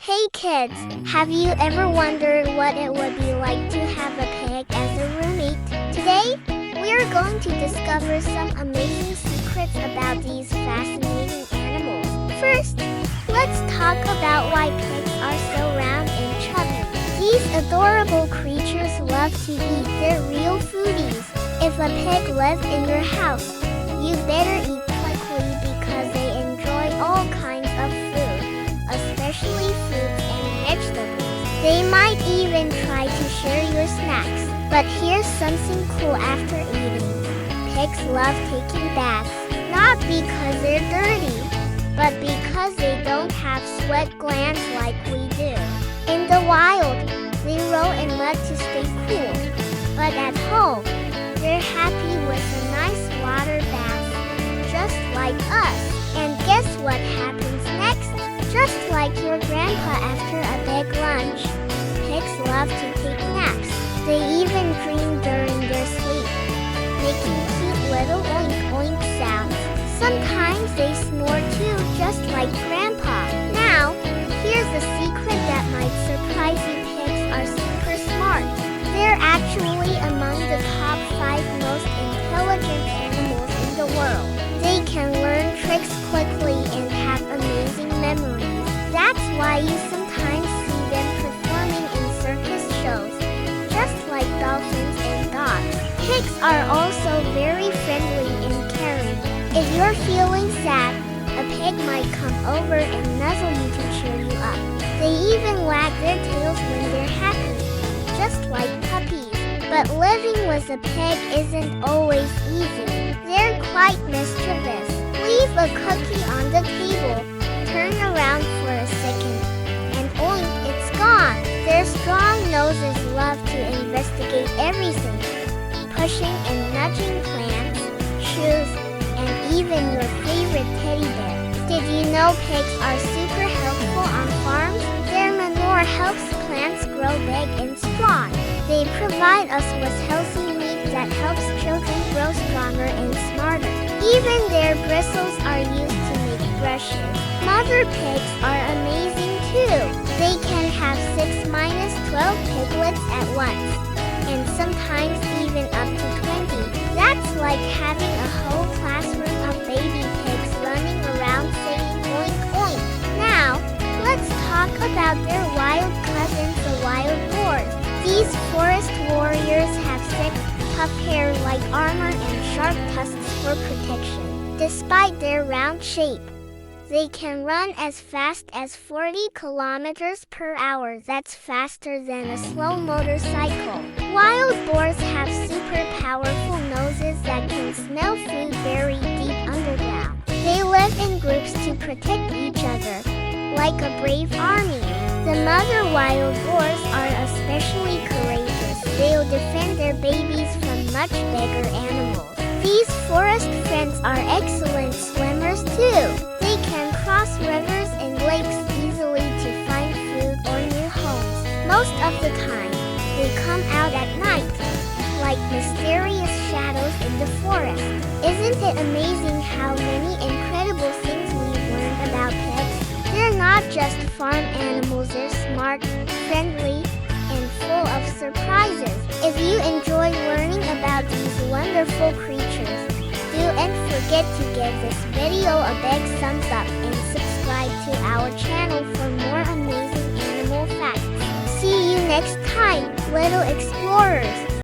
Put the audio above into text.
Hey kids, have you ever wondered what it would be like to have a pig as a roommate? Today, we are going to discover some amazing secrets about these fascinating animals. First, let's talk about why pigs are so round and chubby. These adorable creatures love to eat. They're real foodies. If a pig lived in your house, you better eat quickly because they enjoy all kinds of food, especially fruits and vegetables. They might even try to share your snacks. But here's something cool after eating. Pigs love taking baths, not because they're dirty, but because they don't have sweat glands like we do. In the wild, they roll in mud to stay cool. But at home, they're happy with a nice water bath, just like us. And guess what happens next? Just like your grandpa after a big lunch, pigs love to take naps. They even dream during their sleep, making cute little oink-oink sounds. Sometimes they snore too, just like grandpa. Now, here's a secret that might surprise you. Pigs are super smart. They're actually among the top 5 most intelligent animals in the world. They can learn tricks quickly and have amazing memories. That's why you sometimes see them performing in circus shows, just like dolphins and dogs. Pigs are also very friendly and caring. If you're feeling sad, a pig might come over and nuzzle you to cheer you up. They even wag their tails when they're happy, just like puppies. But living with a pig isn't always easy. They're quite mischievous. Leave a cookie on the table, turn around for a second, and oink, it's gone. Their strong noses love to investigate everything, pushing and nudging plants, shoes, and even your favorite teddy bear. Did you know pigs are super helpful on farms? Their manure helps plants grow big and strong. They provide us with healthy meat that helps children grow stronger and smarter. Even their bristles are used to make brushes. Mother pigs are amazing too. They can have 6 minus 12 piglets at once, and sometimes even up to 20. That's like having a whole classroom of baby pigs running around saying oink oink. Now, let's talk about their wild cousins, the wild boars. These forest warriors have thick, tough hair like armor and sharp tusks for protection. Despite their round shape, they can run as fast as 40 kilometers per hour. That's faster than a slow motorcycle. Wild boars have super powerful noses that can smell food buried deep underground. They live in groups to protect each other, like a brave army. The mother wild boars are especially courageous. They'll defend their babies from much bigger animals. These forest friends are excellent swimmers too. They can cross rivers and lakes easily to find food or new homes. Most of the time, they come out at night, like mysterious shadows in the forest. Isn't it amazing how many incredible things we've learned about pigs? They're not just farm animals, they're smart, friendly, and full of surprises. If you enjoy learning about these wonderful creatures, don't forget to give this video a big thumbs up and subscribe to our channel for more amazing animal facts. See you next time, little explorers!